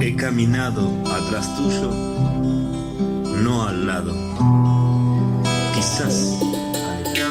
He caminado atrás tuyo, no al lado. Quizás al lado.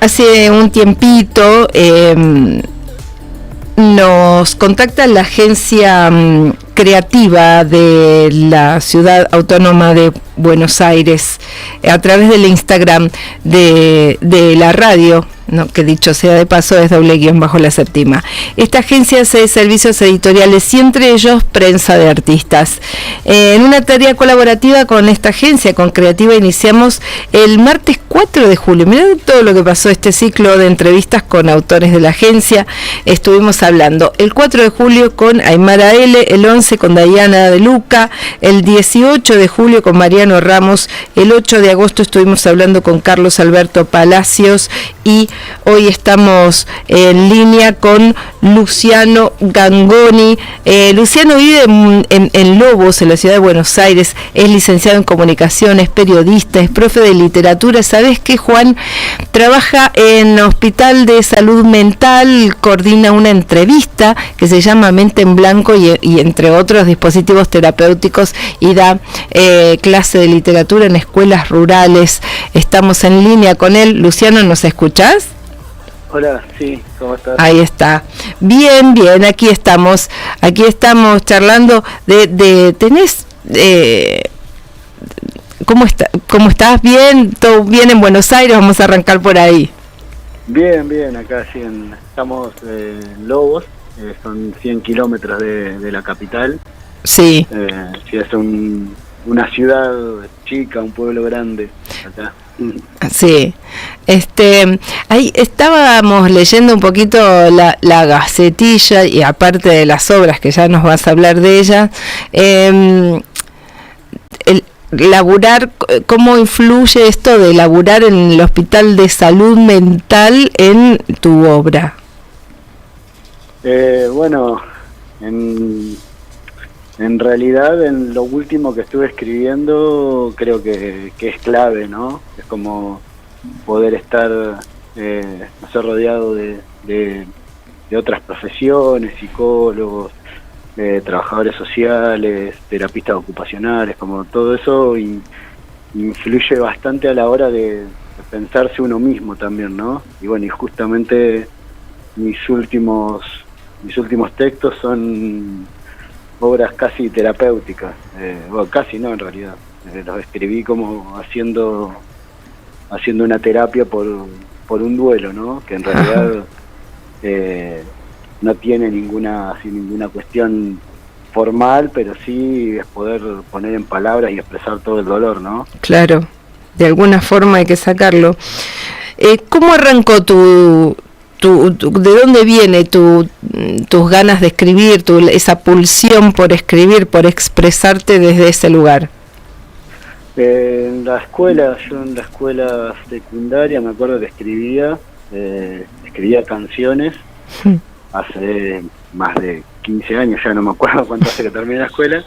Hace un tiempito nos contacta la agencia creativa de la Ciudad Autónoma de Buenos Aires a través del Instagram de la radio, ¿no? Que dicho sea de paso es _la_séptima. Esta agencia hace servicios editoriales y entre ellos prensa de artistas. En una tarea colaborativa con esta agencia, con Creativa, iniciamos el martes 4 de julio. Mirá todo lo que pasó este ciclo de entrevistas con autores de la agencia. Estuvimos hablando el 4 de julio con Aymara L., el 11 con Diana de Luca, el 18 de julio con Mariano Ramos, el 8 de agosto estuvimos hablando con Carlos Alberto Palacios y hoy estamos en línea con Luciano Gangoni. Luciano vive en Lobos, en la ciudad de Buenos Aires, es licenciado en comunicación, es periodista, es profe de literatura. ¿Sabés qué, Juan? Trabaja en Hospital de Salud Mental, coordina una entrevista que se llama Mente en Blanco y entre otros dispositivos terapéuticos y da clase de literatura en escuelas rurales. Estamos en línea con él. Luciano, ¿nos escuchás? Hola, sí, ¿cómo estás? Ahí está. Bien, aquí estamos charlando tenés, ¿cómo estás? ¿Bien? ¿Todo bien en Buenos Aires? Vamos a arrancar por ahí. Bien, acá sí, estamos en Lobos, son 100 kilómetros de la capital. Sí. Sí, es una ciudad chica, un pueblo grande acá. Sí, ahí estábamos leyendo un poquito la Gacetilla y aparte de las obras que ya nos vas a hablar de ellas, laburar, ¿cómo influye esto de laburar en el Hospital de Salud Mental en tu obra? Bueno, en realidad, en lo último que estuve escribiendo, creo que es clave, ¿no? Es como poder estar, no sé, rodeado de otras profesiones, psicólogos, trabajadores sociales, terapistas ocupacionales, como todo eso influye bastante a la hora de pensarse uno mismo también, ¿no? Y bueno, y justamente mis últimos textos son obras casi terapéuticas, bueno, casi no en realidad, los escribí como haciendo una terapia por un duelo, ¿no? Que en realidad no tiene ninguna cuestión formal, pero sí es poder poner en palabras y expresar todo el dolor, ¿no? Claro, de alguna forma hay que sacarlo. ¿Cómo arrancó de dónde viene tus ganas de escribir, esa pulsión por escribir, por expresarte desde ese lugar? Yo en la escuela secundaria me acuerdo que escribía canciones hace más de 15 años, ya no me acuerdo cuánto hace que terminé la escuela,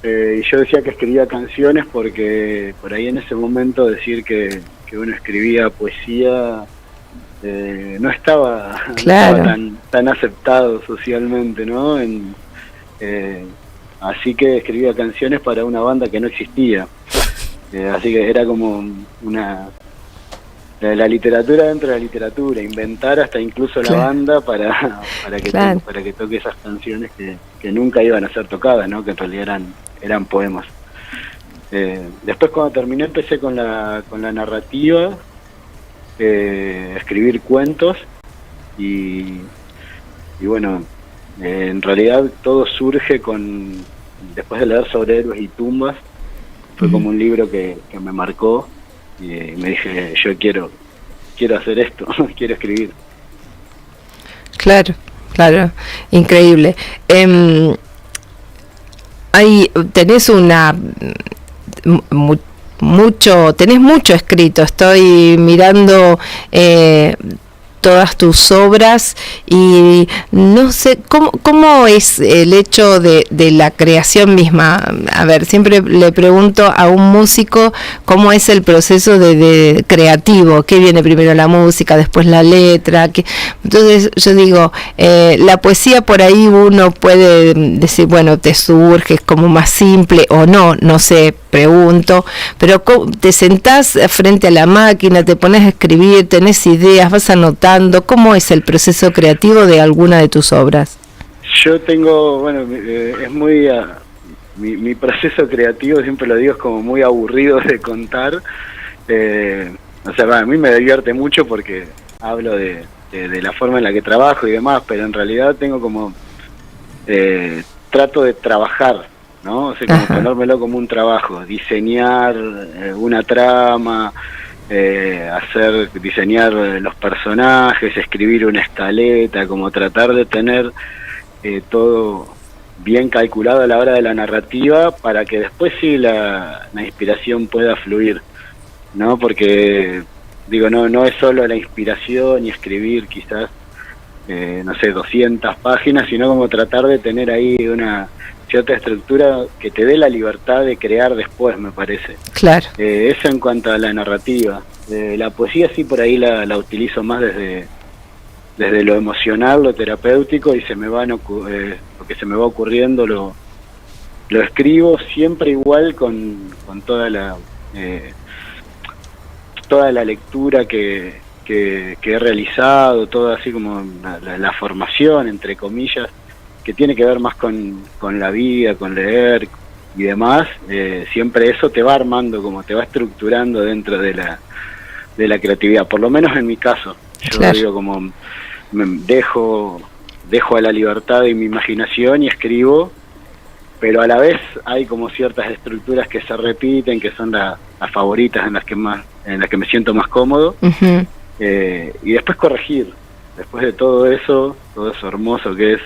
y yo decía que escribía canciones porque por ahí en ese momento decir que uno escribía poesía no estaba, claro, no estaba tan aceptado socialmente, ¿no? Así que escribía canciones para una banda que no existía. Así que era como la literatura dentro de la literatura, inventar hasta incluso la banda para que toque esas canciones que nunca iban a ser tocadas, ¿no? Que en realidad eran poemas. Después cuando terminé empecé con la narrativa, escribir cuentos y bueno, en realidad todo surge después de leer sobre héroes y tumbas. Fue como un libro que me marcó y me dije, yo quiero hacer esto, quiero escribir. Claro, claro, increíble. Tenés tenés mucho escrito. Estoy mirando todas tus obras y no sé cómo es el hecho de la creación misma. A ver, siempre le pregunto a un músico cómo es el proceso de creativo, qué viene primero, la música, después la letra. Entonces yo digo, la poesía por ahí uno puede decir, bueno, te surge, es como más simple o no sé, pregunto, pero te sentás frente a la máquina, te pones a escribir, tenés ideas, vas anotando. ¿Cómo es el proceso creativo de alguna de tus obras? Yo tengo, bueno, es muy... mi proceso creativo, siempre lo digo, es como muy aburrido de contar. O sea, a mí me divierte mucho porque hablo de la forma en la que trabajo y demás, pero en realidad tengo como... trato de trabajar, ¿no? O sea, como ponérmelo como un trabajo, diseñar una trama... diseñar los personajes, escribir una escaleta, como tratar de tener todo bien calculado a la hora de la narrativa para que después sí la inspiración pueda fluir, ¿no? Porque digo, no es solo la inspiración y escribir quizás no sé, 200 páginas, sino como tratar de tener ahí una cierta estructura que te dé la libertad de crear después, me parece. Claro. Eso en cuanto a la narrativa. La poesía sí por ahí la utilizo más desde lo emocional, lo terapéutico, y lo que se me va ocurriendo lo escribo siempre igual con toda la lectura que he realizado, toda así como la formación, entre comillas, que tiene que ver más con la vida, con leer y demás. Siempre eso te va armando, como te va estructurando dentro de la creatividad, por lo menos en mi caso. Yo claro. Digo, como dejo a la libertad de mi imaginación y escribo, pero a la vez hay como ciertas estructuras que se repiten, que son las favoritas, en las que me siento más cómodo. Uh-huh. Y después corregir, después de todo eso hermoso que es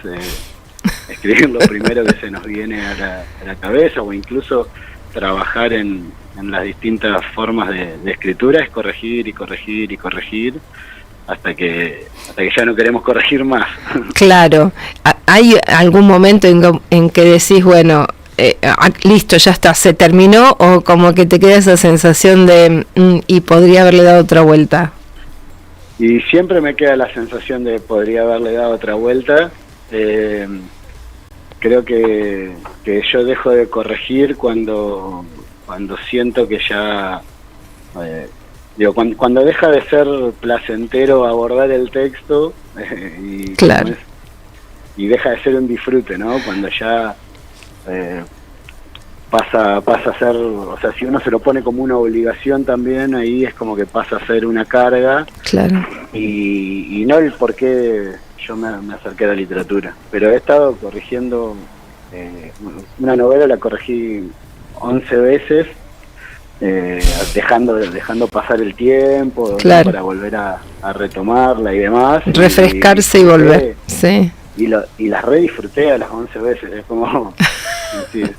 escribir lo primero que se nos viene a la cabeza, o incluso trabajar en las distintas formas de escritura, es corregir y corregir y corregir hasta que ya no queremos corregir más. Claro. ¿Hay algún momento en que decís, bueno, listo, ya está, se terminó, o como que te queda esa sensación de y podría haberle dado otra vuelta? Y siempre me queda la sensación de podría haberle dado otra vuelta. Creo que yo dejo de corregir cuando siento que ya... cuando deja de ser placentero abordar el texto y, claro. Y deja de ser un disfrute, ¿no? Cuando ya pasa a ser... O sea, si uno se lo pone como una obligación también, ahí es como que pasa a ser una carga. Claro. Y no el por qué yo me acerqué a la literatura. Pero he estado corrigiendo... una novela la corregí 11 veces, dejando pasar el tiempo, claro. Para volver a retomarla y demás. Refrescarse y volver, sí. Y las redisfruté a las 11 veces, es como... decir,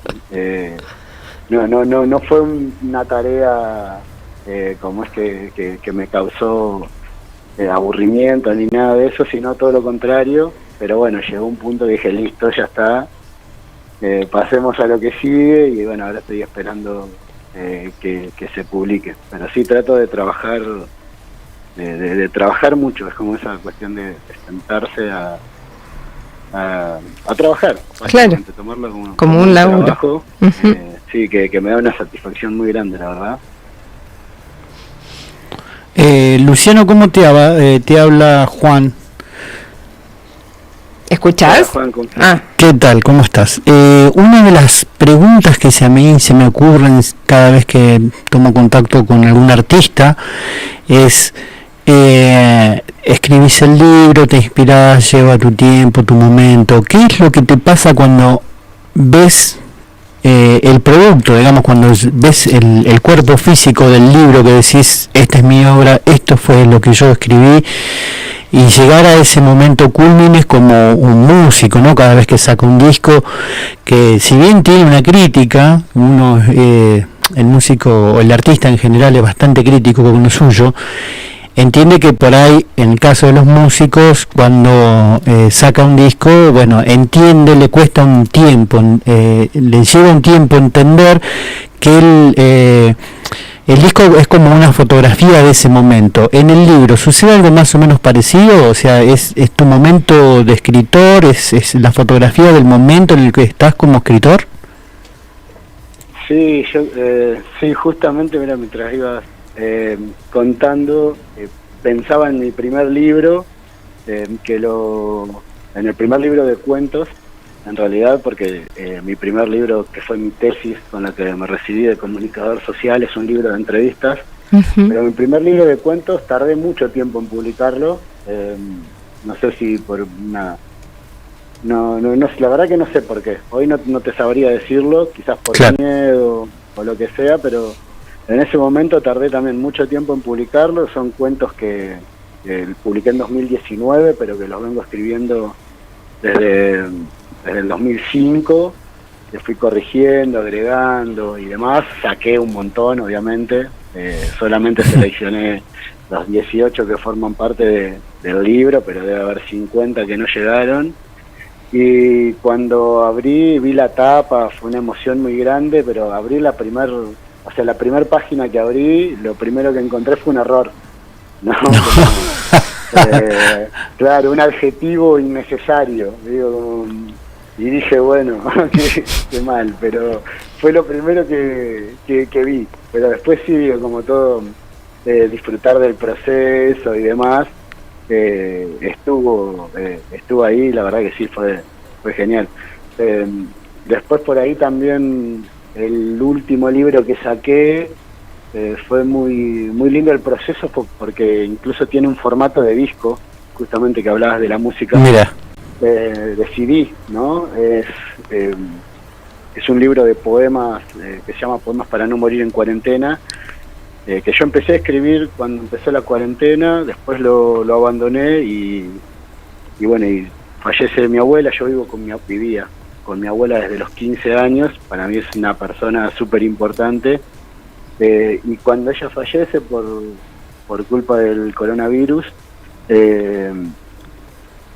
no fue una tarea como es que me causó aburrimiento ni nada de eso, sino todo lo contrario. Pero bueno, llegó un punto que dije, listo, ya está, pasemos a lo que sigue, y bueno, ahora estoy esperando que se publique. Pero sí trato de trabajar de trabajar mucho, es como esa cuestión de sentarse a trabajar, claro, tomarlo como un laburo. Trabajo, uh-huh. Sí, que me da una satisfacción muy grande, la verdad. Luciano, ¿cómo te habla Juan? ¿Escuchás? Hola, Juan, ¿Qué tal? ¿Cómo estás? Una de las preguntas que a mí se me ocurren cada vez que tomo contacto con algún artista es... escribís el libro, te inspirás, lleva tu tiempo, tu momento. ¿Qué es lo que te pasa cuando ves el producto, digamos, cuando ves el cuerpo físico del libro, que decís, esta es mi obra, esto fue lo que yo escribí? y llegar a ese momento culmine como un músico, ¿no? Cada vez que saca un disco, que si bien tiene una crítica, el músico o el artista en general es bastante crítico con lo suyo, entiende que por ahí, en el caso de los músicos, cuando saca un disco, bueno, entiende, le cuesta un tiempo, le lleva un tiempo entender que el disco es como una fotografía de ese momento. En el libro, ¿sucede algo más o menos parecido? O sea, ¿es tu momento de escritor? ¿Es la fotografía del momento en el que estás como escritor? Sí, sí, justamente, mira, mientras ibas contando, pensaba en mi primer libro, en el primer libro de cuentos, en realidad, porque mi primer libro, que fue mi tesis con la que me recibí de comunicador social, es un libro de entrevistas. Pero mi primer libro de cuentos tardé mucho tiempo en publicarlo, no sé si por una... No, la verdad que no sé por qué, hoy no te sabría decirlo, quizás por miedo o lo que sea, pero en ese momento tardé también mucho tiempo en publicarlo. Son cuentos que publiqué en 2019, pero que los vengo escribiendo desde el 2005, le fui corrigiendo, agregando y demás. Saqué un montón, obviamente, solamente seleccioné los 18 que forman parte del libro, pero debe haber 50 que no llegaron. Y cuando vi la tapa, fue una emoción muy grande, pero abrí la primera página que abrí, lo primero que encontré fue un error. ¿No? Claro, un adjetivo innecesario, digo, y dije, bueno, qué mal, pero fue lo primero que vi. Pero después sí, como todo, disfrutar del proceso y demás, estuvo ahí, la verdad que sí, fue genial. Después por ahí también el último libro que saqué, fue muy lindo el proceso, porque incluso tiene un formato de disco, justamente que hablabas de la música. Mira. De CD, ¿no? Es un libro de poemas que se llama Poemas para no morir en cuarentena, que yo empecé a escribir cuando empezó la cuarentena, después lo abandoné y bueno, y fallece mi abuela. Yo vivía con mi abuela desde los 15 años, para mí es una persona súper importante, y cuando ella fallece por culpa del coronavirus,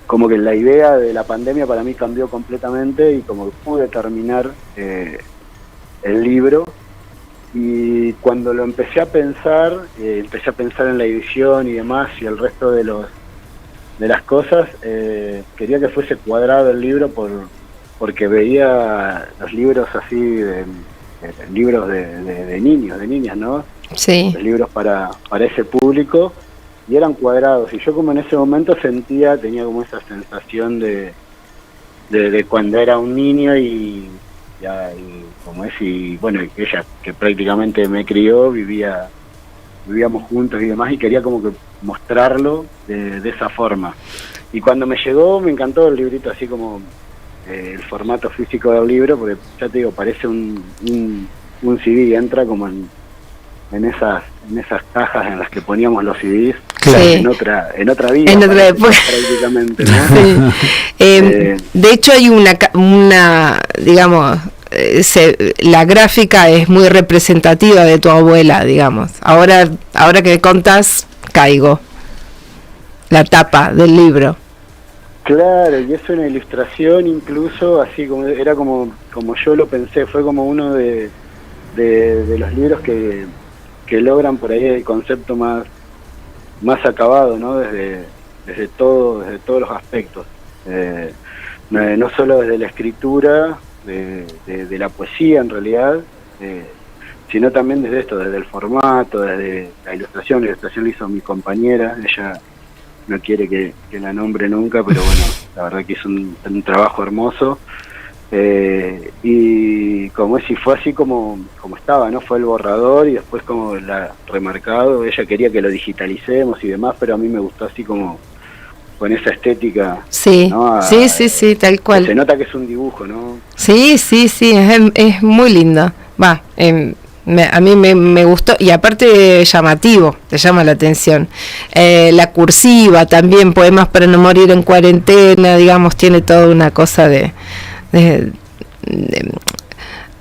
como que la idea de la pandemia para mí cambió completamente, y como que pude terminar el libro. Y cuando lo empecé a pensar en la edición y demás y el resto de las cosas, quería que fuese cuadrado el libro porque veía los libros así, libros de niños, de niñas, ¿no? Sí. Los libros para ese público, y eran cuadrados, y yo como en ese momento tenía como esa sensación de cuando era un niño, y como es, y bueno, ella que prácticamente me crió, vivíamos juntos y demás, y quería como que mostrarlo de esa forma. Y cuando me llegó, me encantó el librito, así como el formato físico del libro, porque ya te digo, parece un CD, entra como en esas cajas en las que poníamos los CDs, claro. Sí. en otra vida, en otra época prácticamente, ¿no? Sí. De hecho hay una digamos, la gráfica es muy representativa de tu abuela, digamos. Ahora que contás, caigo la tapa del libro. Claro, y es una ilustración incluso, así como era como yo lo pensé, fue como uno de los libros que logran por ahí el concepto más acabado, ¿no? Desde todos los aspectos, no solo desde la escritura, de la poesía en realidad, sino también desde esto, desde el formato, desde la ilustración la hizo mi compañera, ella no quiere que la nombre nunca, pero bueno, la verdad que hizo un trabajo hermoso. Y como si fue así como estaba, ¿no? Fue el borrador y después como la remarcado. Ella quería que lo digitalicemos y demás, pero a mí me gustó así como con esa estética. Sí, ¿no? Sí, tal cual. Se nota que es un dibujo, ¿no? Sí, es muy lindo. A mí me gustó, y aparte llamativo, te llama la atención. La cursiva también, Poemas para no morir en cuarentena, digamos, tiene toda una cosa de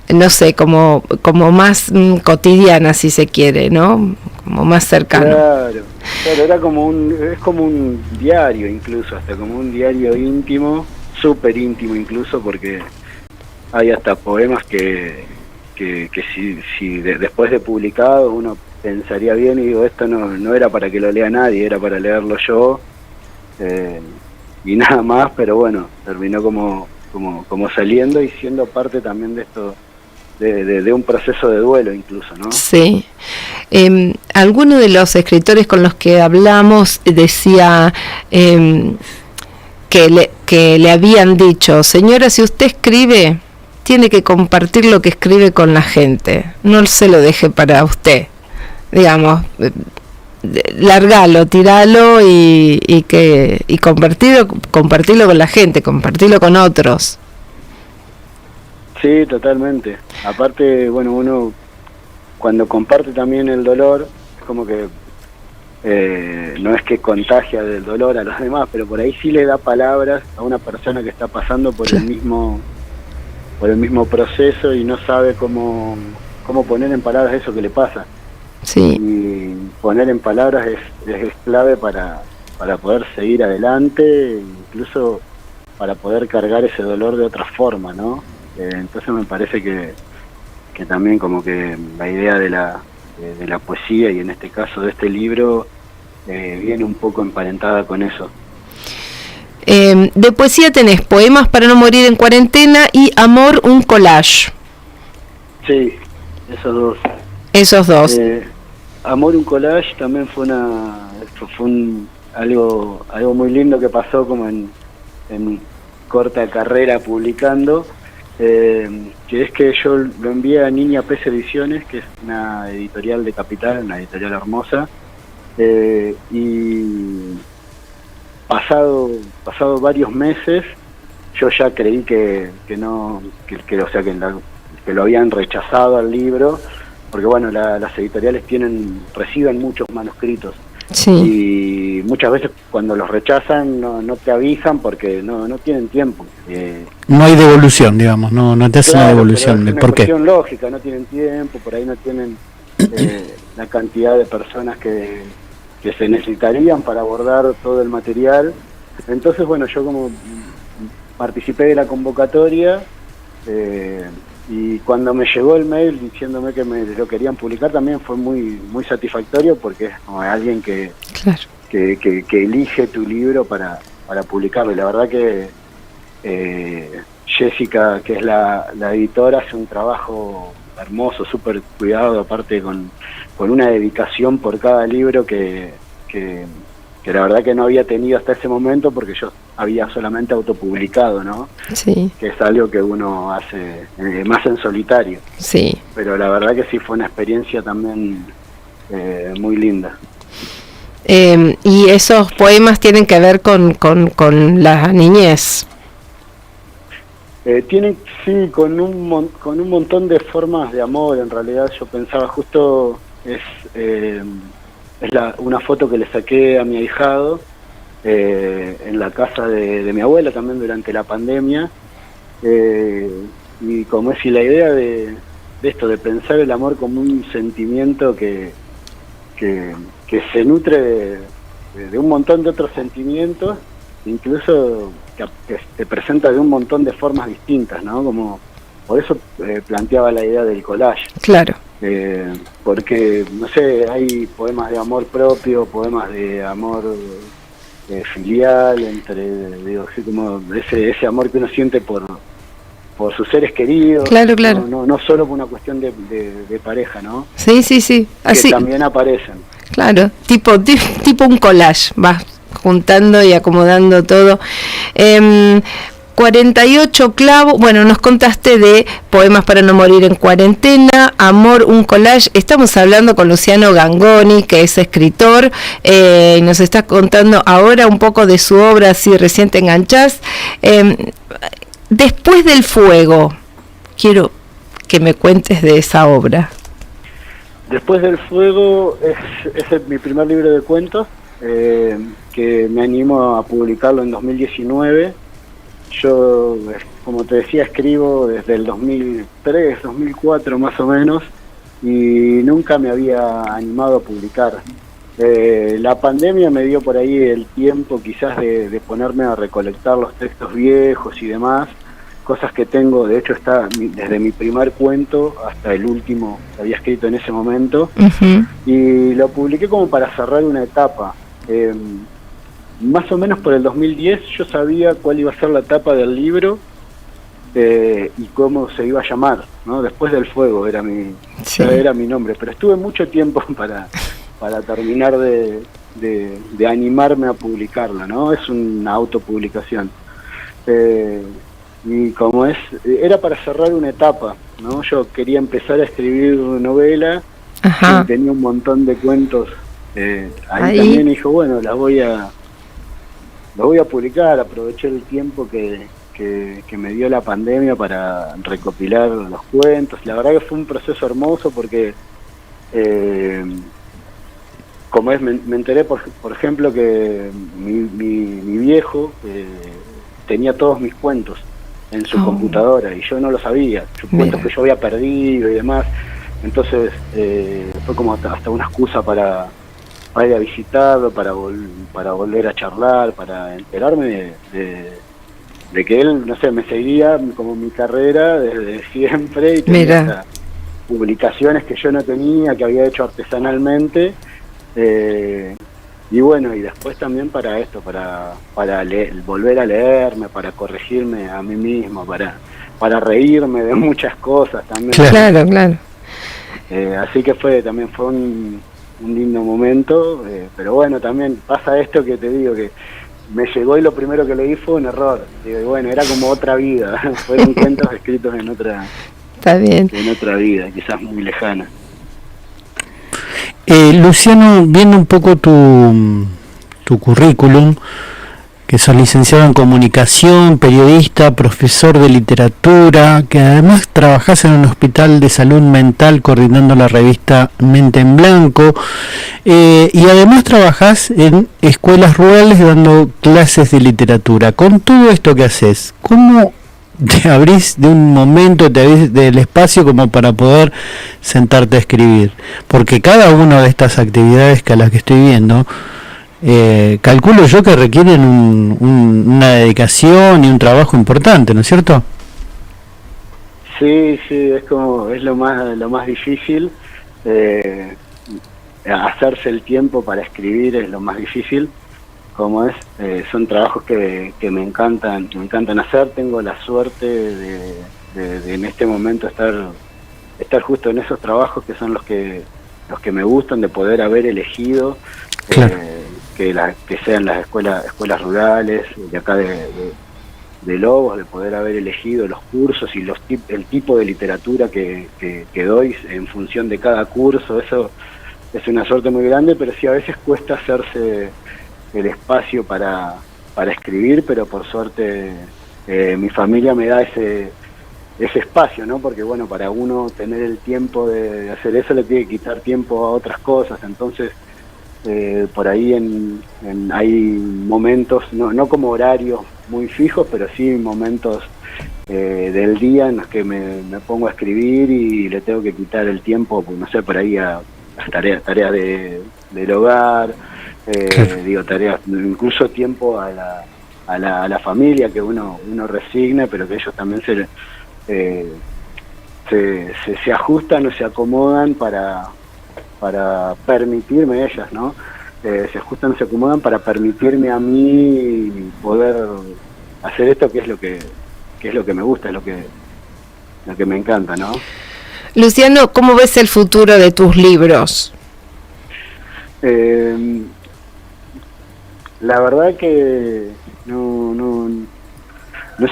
no sé, como más cotidiana, si se quiere, ¿no? Como más cercano. Claro, era es como un diario incluso, hasta como un diario íntimo, súper íntimo incluso, porque hay hasta poemas que si después de publicado uno pensaría bien y digo, esto no era para que lo lea nadie, era para leerlo yo, y nada más, pero bueno, terminó como saliendo y siendo parte también de esto, de un proceso de duelo incluso, ¿no? Sí. Alguno de los escritores con los que hablamos decía que le habían dicho, señora, si usted escribe, tiene que compartir lo que escribe con la gente, no se lo deje para usted, digamos, largalo, tiralo y compartirlo con la gente, compartirlo con otros. Sí, totalmente. Aparte, bueno, uno cuando comparte también el dolor, es como que no es que contagia del dolor a los demás, pero por ahí sí le da palabras a una persona que está pasando por el mismo proceso y no sabe cómo poner en palabras eso que le pasa. Sí. Y poner en palabras es clave para poder seguir adelante, incluso para poder cargar ese dolor de otra forma, ¿no? Entonces me parece que también como que la idea de la poesía, y en este caso de este libro, viene un poco emparentada con eso. De poesía tenés Poemas para no morir en cuarentena y Amor, un collage. Sí, Esos dos. Amor, un collage también fue algo muy lindo que pasó como en mi corta carrera publicando, que es que yo lo envié a Niña Pez Ediciones, que es una editorial de Capital, una editorial hermosa, y pasado varios meses yo ya creí que lo habían rechazado al libro, porque bueno, las editoriales reciben muchos manuscritos. Sí. Y muchas veces cuando los rechazan no te avisan porque no tienen tiempo. No hay devolución, digamos, no te hacen una devolución del por qué. Es una cuestión lógica, no tienen tiempo, por ahí no tienen la cantidad de personas que se necesitarían para abordar todo el material. Entonces, bueno, yo como participé de la convocatoria, y cuando me llegó el mail diciéndome que me lo querían publicar, también fue muy muy satisfactorio, porque es como alguien que elige tu libro para publicarlo. Y la verdad que Jessica, que es la editora, hace un trabajo hermoso, súper cuidado, aparte con una dedicación por cada libro que la verdad que no había tenido hasta ese momento, porque yo había solamente autopublicado, ¿no? Sí. Que es algo que uno hace más en solitario. Sí. Pero la verdad que sí fue una experiencia también muy linda. Y esos poemas tienen que ver con la niñez. Tienen, sí, con un montón de formas de amor. En realidad yo pensaba, justo es una foto que le saqué a mi ahijado en la casa de mi abuela también durante la pandemia, y como es, y la idea de esto, de pensar el amor como un sentimiento que se nutre de un montón de otros sentimientos, incluso que se presenta de un montón de formas distintas, ¿no? Como por eso planteaba la idea del collage. Claro. Porque, no sé, hay poemas de amor propio, poemas de amor filial, digo, así como ese amor que uno siente por sus seres queridos. Claro, claro. No solo por una cuestión de pareja, ¿no? Sí. Así. Que también aparecen. Claro, tipo un collage, vas juntando y acomodando todo. 48 clavos, bueno, nos contaste de Poemas para no morir en cuarentena, Amor, un collage. Estamos hablando con Luciano Gangoni, que es escritor, y nos está contando ahora un poco de su obra, si recién te enganchás. Después del fuego, quiero que me cuentes de esa obra. Después del fuego es mi primer libro de cuentos, que me animo a publicarlo en 2019. Yo, como te decía, escribo desde el 2003, 2004 más o menos, y nunca me había animado a publicar. La pandemia me dio por ahí el tiempo quizás de ponerme a recolectar los textos viejos y demás, cosas que tengo. De hecho está desde mi primer cuento hasta el último que había escrito en ese momento. Ujú. Y lo publiqué como para cerrar una etapa. Más o menos por el 2010 yo sabía cuál iba a ser la etapa del libro, y cómo se iba a llamar, ¿no? Después del fuego era Sí. era mi nombre, pero estuve mucho tiempo para terminar de animarme a publicarla, ¿no? Es una autopublicación. Y como era para cerrar una etapa, ¿no? Yo quería empezar a escribir novela, Ajá. y tenía un montón de cuentos ahí Ahí. también, y dije, bueno, las voy a publicar. Aproveché el tiempo que me dio la pandemia para recopilar los cuentos. La verdad que fue un proceso hermoso porque me enteré, por ejemplo, que mi viejo tenía todos mis cuentos en su computadora y yo no lo sabía, cuentos que yo había perdido y demás. Entonces fue como hasta una excusa para ir a visitarlo, para volver a charlar, para enterarme de que él, no sé, me seguía como mi carrera desde siempre, y tenía hasta publicaciones que yo no tenía, que había hecho artesanalmente. Y bueno, y después también para esto, para volver a leerme, para corregirme a mí mismo, para reírme de muchas cosas también. Claro, claro. Así que fue un lindo momento, pero bueno, también pasa esto que te digo, que me llegó y lo primero que leí fue un error. Digo, y bueno, era como otra vida, fueron cuentos escritos en otra vida, quizás muy lejana. Luciano, viendo un poco tu currículum, que sos licenciado en comunicación, periodista, profesor de literatura, que además trabajás en un hospital de salud mental coordinando la revista Mente en Blanco, y además trabajás en escuelas rurales dando clases de literatura. Con todo esto que haces, ¿cómo te abrís de un momento, te abrís del espacio como para poder sentarte a escribir? Porque cada una de estas actividades a las que estoy viendo, calculo yo que requieren una dedicación y un trabajo importante, ¿no es cierto? Sí, es lo más difícil. Hacerse el tiempo para escribir es lo más difícil. Son trabajos que me encantan hacer. Tengo la suerte de en este momento estar justo en esos trabajos que son los que me gustan, de poder haber elegido. Claro. Que sean las escuelas rurales de acá de Lobos, de poder haber elegido los cursos y el tipo de literatura que doy en función de cada curso. Eso es una suerte muy grande, pero sí a veces cuesta hacerse el espacio para escribir, pero por suerte mi familia me da ese espacio, ¿no? Porque bueno, para uno tener el tiempo de hacer eso le tiene que quitar tiempo a otras cosas. Entonces por ahí hay momentos, no como horarios muy fijos, pero sí momentos del día en los que me pongo a escribir y le tengo que quitar el tiempo, pues, no sé, por ahí a las tareas del hogar, tareas, incluso tiempo a la familia que uno resigna, pero que ellos también se ajustan o se acomodan para permitirme, ellas, ¿no? Se ajustan o se acomodan para permitirme a mí poder hacer esto, que es lo que me gusta, es lo que me encanta, ¿no? Luciano, ¿cómo ves el futuro de tus libros? La verdad que no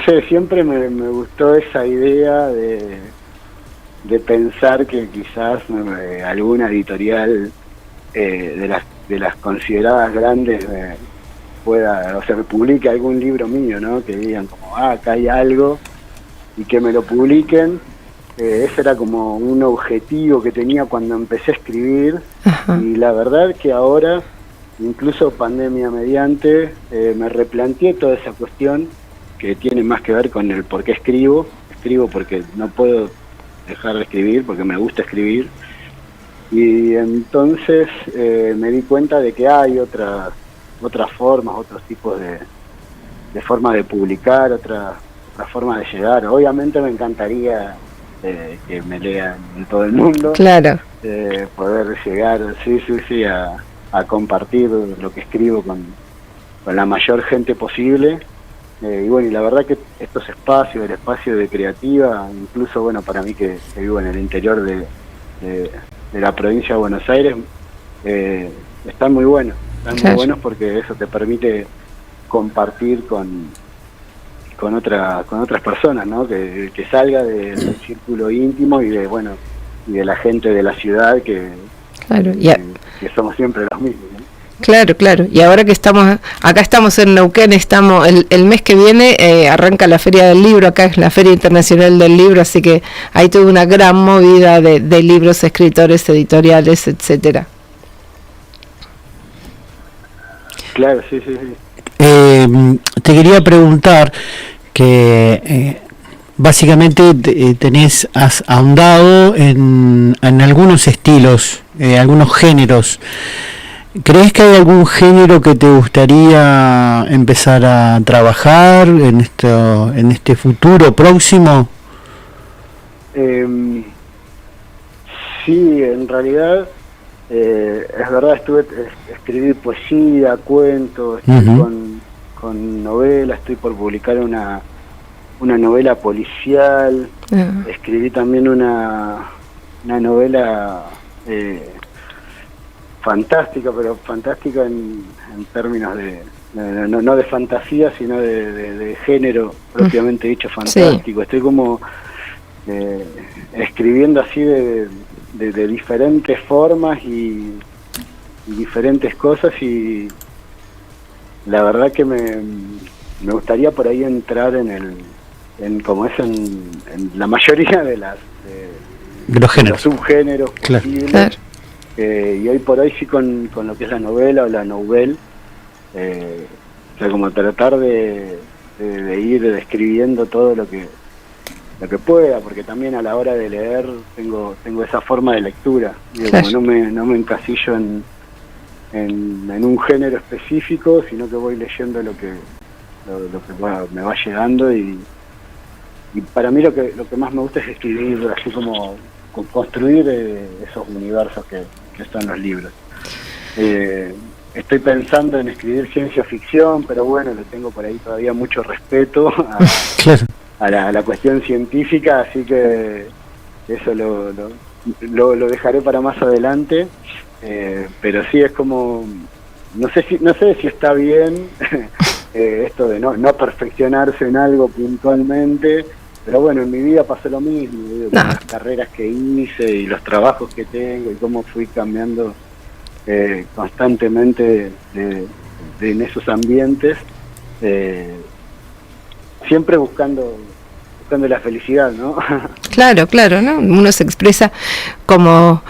sé, siempre me gustó esa idea de pensar que quizás alguna editorial de las consideradas grandes me publique algún libro mío, ¿no? Que digan como, acá hay algo, y que me lo publiquen. ese era como un objetivo que tenía cuando empecé a escribir. Ajá. Y la verdad que ahora, incluso pandemia mediante, me replanteé toda esa cuestión que tiene más que ver con el por qué escribo. Escribo porque no puedo dejar de escribir, porque me gusta escribir. Y entonces me di cuenta de que hay otras formas, otros tipos de formas de publicar, otras formas de llegar. Obviamente me encantaría que me lean en todo el mundo. Claro. Poder llegar, sí, a compartir lo que escribo con la mayor gente posible. Y bueno, y la verdad que estos espacios, el espacio de creativa, incluso bueno, para mí que vivo en el interior de la provincia de Buenos Aires, están muy buenos. Están muy buenos porque eso te permite compartir con otras personas, ¿no? Que salga del círculo íntimo y de la gente de la ciudad que somos siempre los mismos, ¿no? Claro. Y ahora que estamos en Neuquén, el mes que viene arranca la Feria del Libro, acá es la Feria Internacional del Libro, así que hay toda una gran movida de libros, escritores, editoriales, etcétera. Claro, sí. Te quería preguntar que básicamente has ahondado en algunos estilos, algunos géneros. ¿Crees que hay algún género que te gustaría empezar a trabajar en este futuro próximo? Sí, en realidad es verdad, escribí poesía, cuentos, estoy con novela, estoy por publicar una novela policial, escribí también una novela fantástica, pero fantástica en términos no de fantasía, sino de género propiamente dicho, fantástico. Sí. Estoy como escribiendo así de diferentes formas y diferentes cosas, y la verdad que me gustaría por ahí entrar en la mayoría de los géneros, los subgéneros posibles. Claro. Y hoy por hoy sí con lo que es la novela o la nouvelle, o sea, como tratar de ir describiendo todo lo que pueda, porque también a la hora de leer tengo esa forma de lectura. Digo, claro. Como no me encasillo en un género específico, sino que voy leyendo lo que me va llegando, y para mí lo que más me gusta es escribir, así como construir esos universos que son los libros. Estoy pensando en escribir ciencia ficción, pero bueno, le tengo por ahí todavía mucho respeto a la cuestión científica, así que eso lo dejaré para más adelante. Pero sí, es como no sé si está bien esto de no perfeccionarse en algo puntualmente, pero bueno, en mi vida pasó lo mismo, con las carreras que hice y los trabajos que tengo y cómo fui cambiando constantemente en esos ambientes, siempre buscando la felicidad, ¿no? Claro, ¿no? Uno se expresa como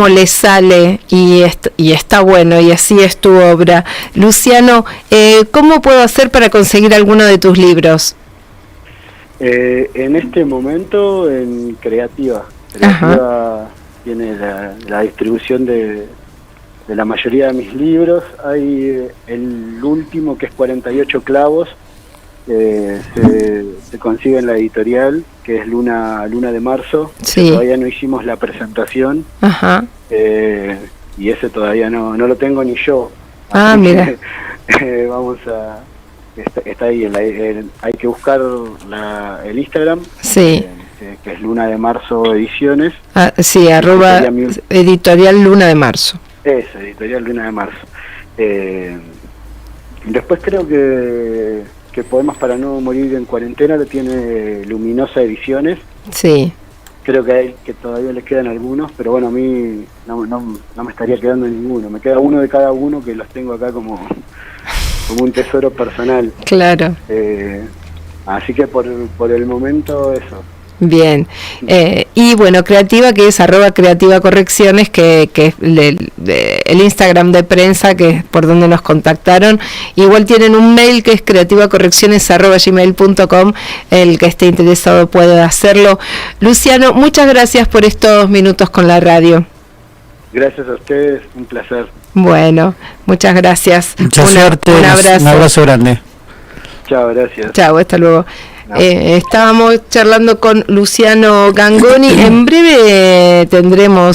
le sale y está bueno, y así es tu obra. Luciano, ¿cómo puedo hacer para conseguir alguno de tus libros? En este momento en Creativa tiene la distribución de la mayoría de mis libros. Hay el último, que es 48 clavos, se consigue en la editorial, que es Luna de Marzo. Sí. Todavía no hicimos la presentación. Y ese todavía no lo tengo ni yo. Mira. Vamos a... Está ahí, hay que buscar el Instagram, sí, que es Luna de Marzo Ediciones. Sí, editorial Luna de Marzo. Eso, editorial Luna de Marzo. Después creo que Poemas para no morir en cuarentena lo tiene Luminosa Ediciones. Sí. Creo que todavía les quedan algunos, pero bueno, a mí no me estaría quedando ninguno. Me queda uno de cada uno, que los tengo acá como un tesoro personal. Claro. Así que por el momento eso. Bien, y bueno, Creativa, que es @creativacorrecciones, que es el Instagram de prensa, que es por donde nos contactaron. Igual tienen un mail que es creativacorrecciones@gmail.com, el que esté interesado puede hacerlo. Luciano, muchas gracias por estos minutos con la radio. Gracias a ustedes, un placer. Bueno, muchas gracias. Mucha suerte, un abrazo. un abrazo grande. Chao, gracias. Chao, hasta luego. Estábamos charlando con Luciano Gangoni. En breve tendremos